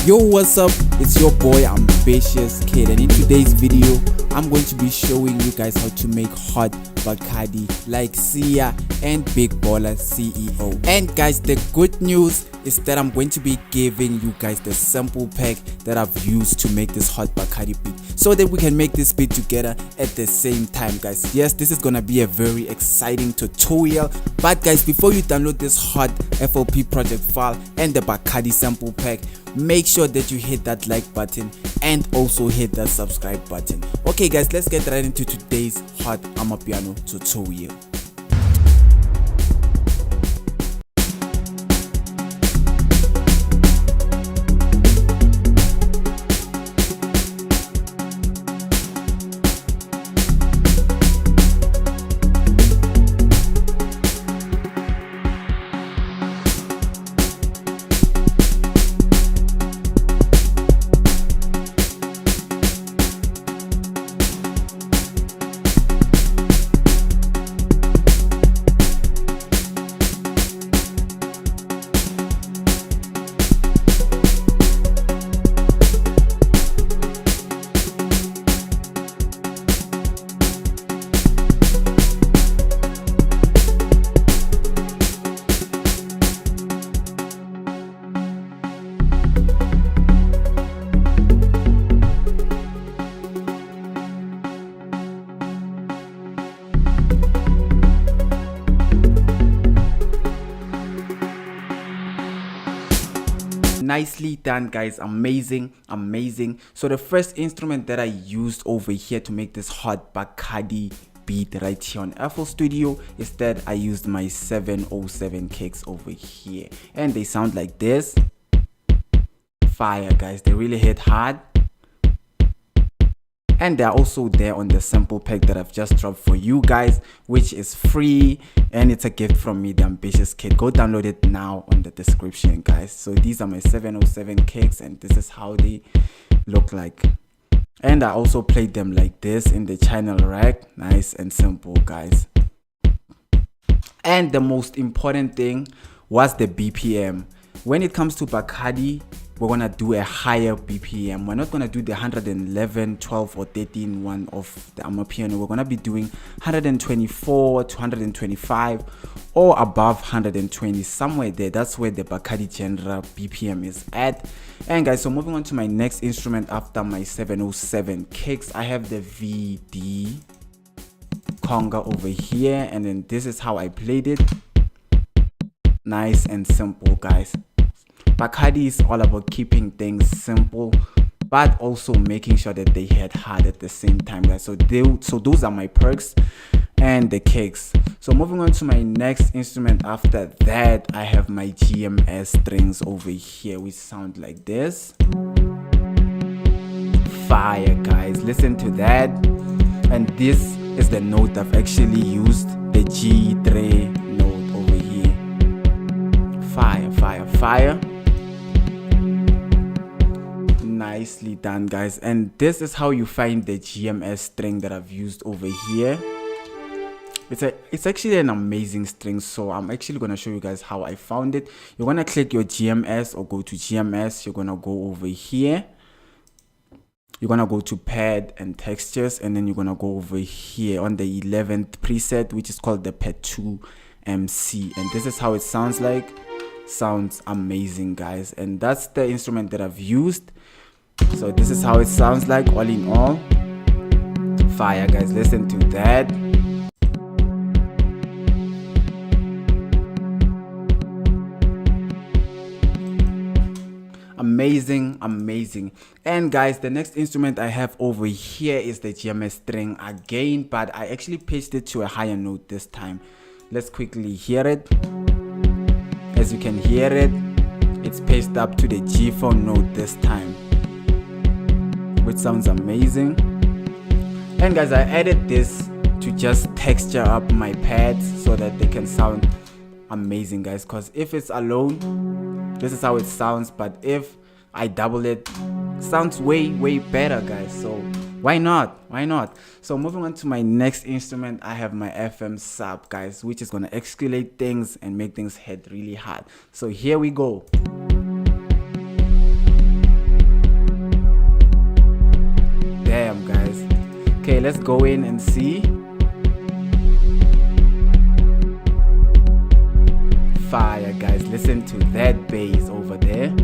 Yo, what's up? It's your boy Ambitious Kid, and in today's video I'm going to be showing you guys how to make hot bacardi like Sia and Big Baller CEO. And guys, the good news is that I'm going to be giving you guys the sample pack that I've used to make this hot bacardi beat, so that we can make this beat together at the same time, guys. Yes, this is gonna be a very exciting tutorial, but guys, before you download this hot FLP project file and the bacardi sample pack, make sure that you hit that like button and also hit that subscribe button. Okay guys, let's get right into today's hot amapiano tutorial. Nicely done guys, amazing. So the first instrument that I used over here to make this hot bacardi beat right here on FL Studio is that I used my 707 kicks over here, and they sound like this. Fire guys, they really hit hard, and they're also there on the sample pack that I've just dropped for you guys, which is free and it's a gift from me, the Ambitious Kid. Go download it now on the description guys. So these are my 707 kicks and this is how they look like, and I also played them like this in the channel rack. Nice and simple guys. And the most important thing was the BPM. When it comes to bacardi, we're gonna do a higher BPM. We're not gonna do the 111, 12 or 13 one of the amapiano. We're gonna be doing 124 to 125 or above 120, somewhere there. That's where the bacardi genre BPM is at. And guys, so moving on to my next instrument after my 707 kicks, I have the VD conga over here, and then this is how I played it. Nice and simple guys. Bacardi is all about keeping things simple, but also making sure that they hit hard at the same time guys. So those are my perks and the kicks. So moving on to my next instrument after that, I have my GMS strings over here, which sound like this. Fire guys, listen to that. And this is the note I've actually used, the G3 note over here. Fire. Nicely done guys. And this is how you find the GMS string that I've used over here. It's actually an amazing string, so I'm actually gonna show you guys how I found it. You're gonna click your GMS or go to GMS. You're gonna go over here, you're gonna go to pad and textures, and then you're gonna go over here on the 11th preset, which is called the pad 2 MC, and this is how it sounds like. Sounds amazing guys, and that's the instrument that I've used. So this is how it sounds like all in all. Fire guys, listen to that. Amazing. And guys, the next instrument I have over here is the GMS string again, but I actually pitched it to a higher note this time. Let's quickly hear it. As you can hear it, it's pitched up to the G4 note this time, which sounds amazing. And guys, I added this to just texture up my pads so that they can sound amazing guys, because if it's alone, this is how it sounds, but if I double it, sounds way better guys. So why not? So moving on to my next instrument, I have my FM sub guys, which is gonna escalate things and make things hit really hard. So here we go. Okay, let's go in and see. Fire, guys. Listen to that bass over there.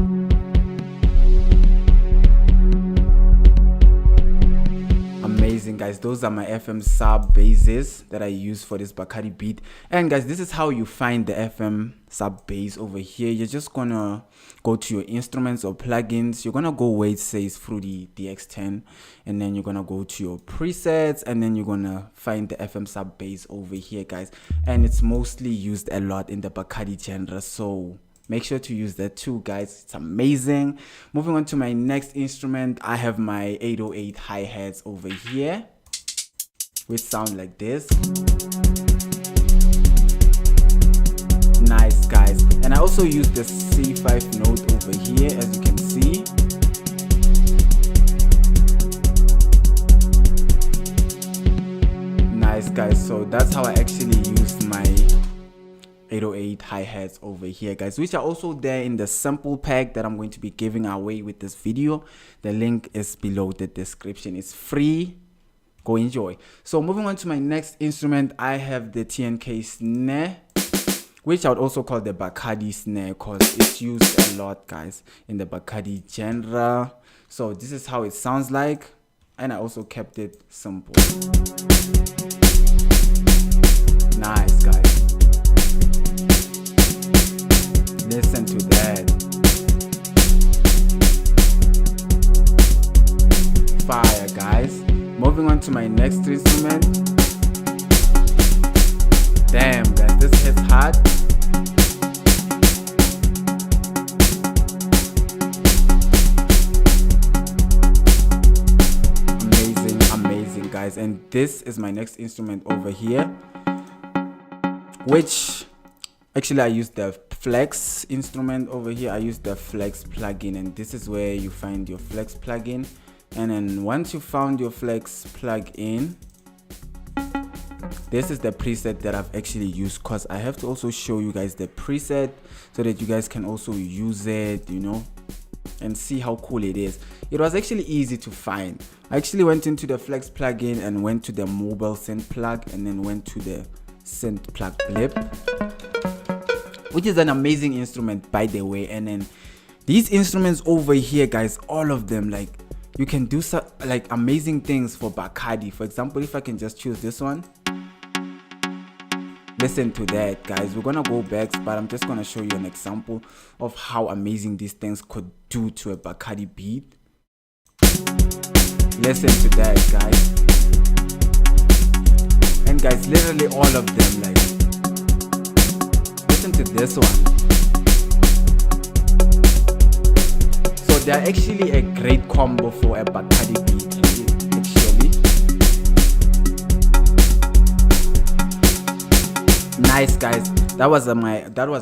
Amazing, guys. Those are my FM sub basses that I use for this Bacardi beat. And guys, this is how you find the FM sub bass over here. You're just gonna go to your instruments or plugins. You're gonna go where it says Fruity DX10, and then you're gonna go to your presets, and then you're gonna find the FM sub bass over here, guys. And it's mostly used a lot in the Bacardi genre, so make sure to use that too, guys. It's amazing. Moving on to my next instrument, I have my 808 hi-hats over here, which sound like this. Nice, guys. And I also use the C5 note over here, as you can see. Nice, guys. So that's how I actually use my 808 hi-hats over here, guys, which are also there in the sample pack that I'm going to be giving away with this video. The link is below the description. It's free. Go enjoy. So moving on to my next instrument, I have the TNK snare, which I would also call the Bacardi snare because it's used a lot, guys, in the Bacardi genre. So this is how it sounds like, and I also kept it simple. Nice, guys. Listen to that. Fire, guys. Moving on to my next instrument. Damn, guys, this hits hard. Amazing, amazing, guys. And this is my next instrument over here, which actually I use the Flex instrument over here. I use the Flex plugin, and this is where you find your Flex plugin. And then once you found your Flex plugin, this is the preset that I've actually used, because I have to also show you guys the preset so that you guys can also use it, you know, and see how cool it is. It was actually easy to find. I actually went into the Flex plugin and went to the mobile synth plug, and then went to the synth plug blip, which is an amazing instrument, by the way. And then these instruments over here, guys, all of them, like, you can do like amazing things for Bacardi. For example, if I can just choose this one, listen to that, guys. We're gonna go back, but I'm just gonna show you an example of how amazing these things could do to a Bacardi beat. Listen to that, guys. And guys, literally all of them, like, listen to this one. So they're actually a great combo for a Bacardi beat, actually. Nice, guys. That was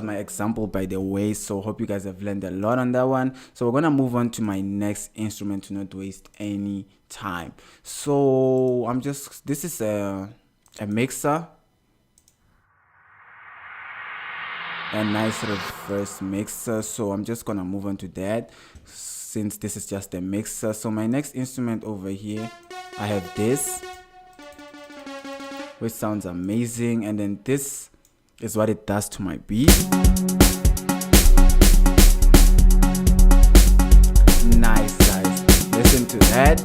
my example, by the way. So hope you guys have learned a lot on that one. So we're gonna move on to my next instrument to not waste any time. So this is a mixer. A nice reverse mixer. So I'm just gonna move on to that, since this is just a mixer. So my next instrument over here, I have this, which sounds amazing. And then this is what it does to my beat. Nice, guys. Listen to that.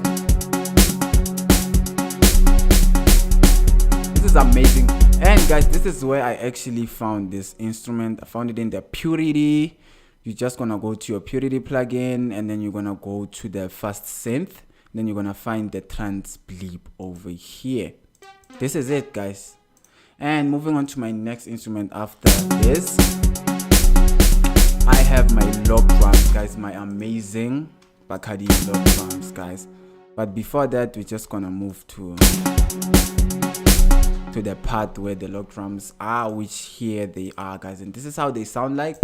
This is amazing. And guys, this is where I actually found this instrument. I found it in the Purity. You're just gonna go to your Purity plugin, and then you're gonna go to the Fast Synth. Then you're gonna find the Trans Bleep over here. This is it, guys. And moving on to my next instrument after this, I have my log drums, guys. My amazing Bacardi log drums, guys. But before that, we're just gonna move to the part where the log drums are, which here they are, guys. And this is how they sound like.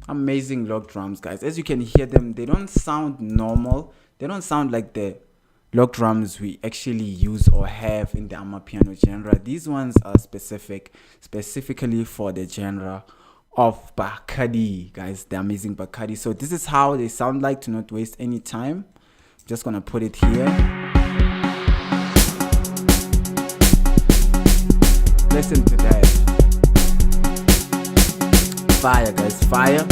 Amazing log drums, guys. As you can hear them, they don't sound normal. They don't sound like the log drums we actually use or have in the amapiano genre. These ones are specifically for the genre of bacardi, guys, the amazing bacardi. So this is how they sound like, to not waste any time. Just gonna put it here. Listen to that. Fire, guys, fire.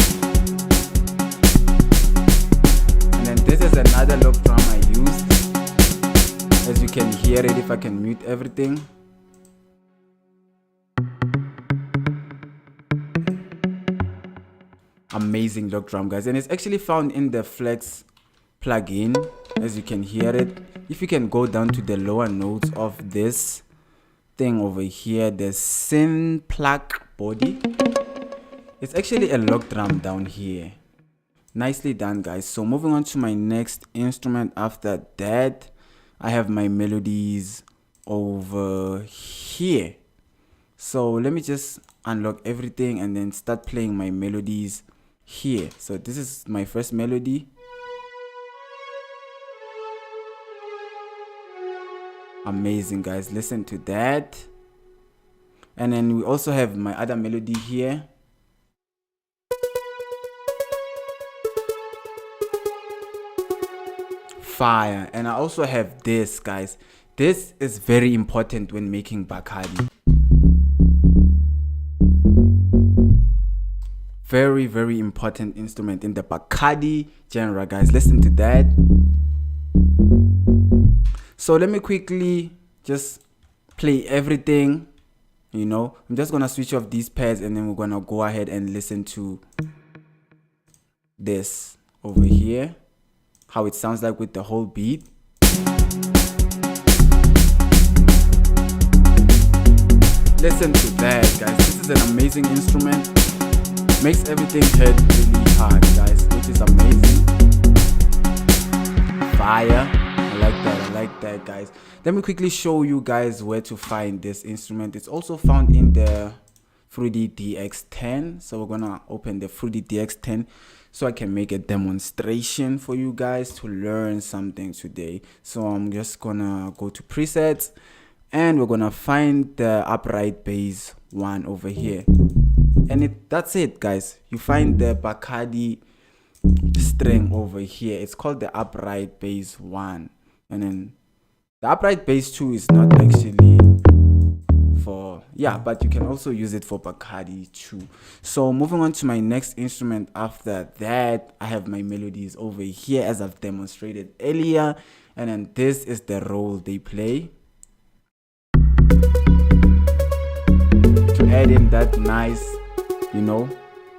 And then this is another lock drum I used. As you can hear it, if I can mute everything. Amazing lock drum, guys, and it's actually found in the flex plugin. As you can hear it, if you can go down to the lower notes of this thing over here, the synth plug body, it's actually a lock drum down here. Nicely done, guys. So moving on to my next instrument. After that, I have my melodies over here. So let me just unlock everything and then start playing my melodies here. So this is my first melody. Amazing, guys, listen to that. And then we also have my other melody here. Fire. And I also have this, guys. This is very important when making bacardi. Very, very important instrument in the bacardi genre, guys. Listen to that. So let me quickly just play everything. You know, I'm just gonna switch off these pads and then we're gonna go ahead and listen to this over here, how it sounds like with the whole beat. Listen to that, guys. This is an amazing instrument. Makes everything hit really hard, guys, which is amazing. Fire. I like that, guys. Let me quickly show you guys where to find this instrument. It's also found in the Fruity DX10. So we're gonna open the Fruity DX10 so I can make a demonstration for you guys to learn something today. So I'm just gonna go to presets and we're gonna find the upright bass one over here. And that's it, guys. You find the bacardi string over here. It's called the upright bass 1. And then the upright bass 2 is not actually for, yeah, but you can also use it for bacardi too. So moving on to my next instrument. After that, I have my melodies over here as I've demonstrated earlier. And then this is the role they play to add in that nice, you know,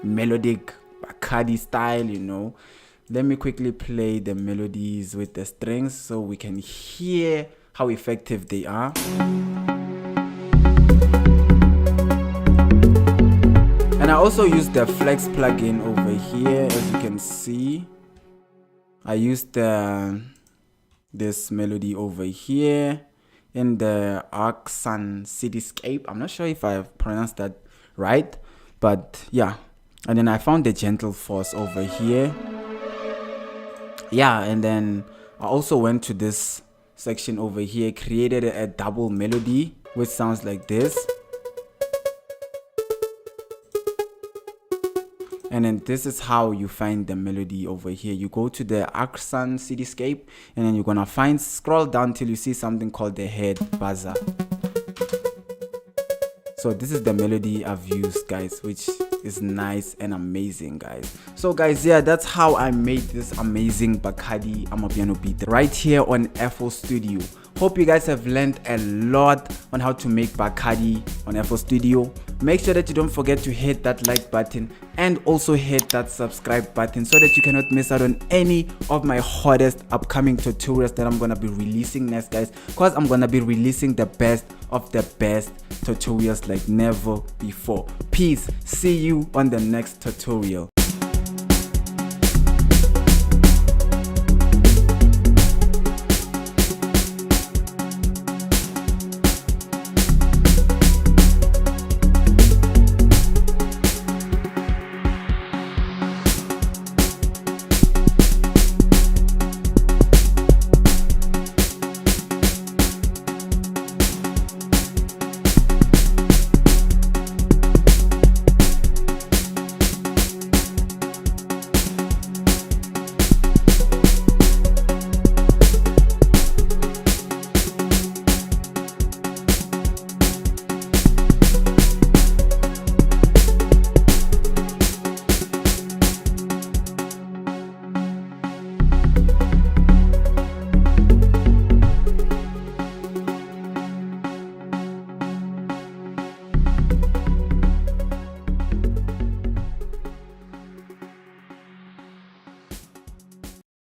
melodic bacardi style, you know. Let me quickly play the melodies with the strings so we can hear how effective they are. And I also use the flex plugin over here. As you can see, I used this melody over here in the Arxan Cityscape. I'm not sure if I've pronounced that right, but yeah. And then I found the gentle force over here. Yeah, and then I also went to this section over here, created a double melody which sounds like this. And then this is how you find the melody over here. You go to the Arxan Cityscape and then you're gonna scroll down till you see something called the head buzzer. So this is the melody I've used, guys, which is nice and amazing, guys. So guys, yeah, that's how I made this amazing bacardi amapiano beat right here on FL Studio. Hope you guys have learned a lot on how to make bacardi on FL Studio. Make sure that you don't forget to hit that like button and also hit that subscribe button so that you cannot miss out on any of my hottest upcoming tutorials that I'm gonna be releasing next, guys, because I'm gonna be releasing the best of the best tutorials like never before. Peace. See you on the next tutorial.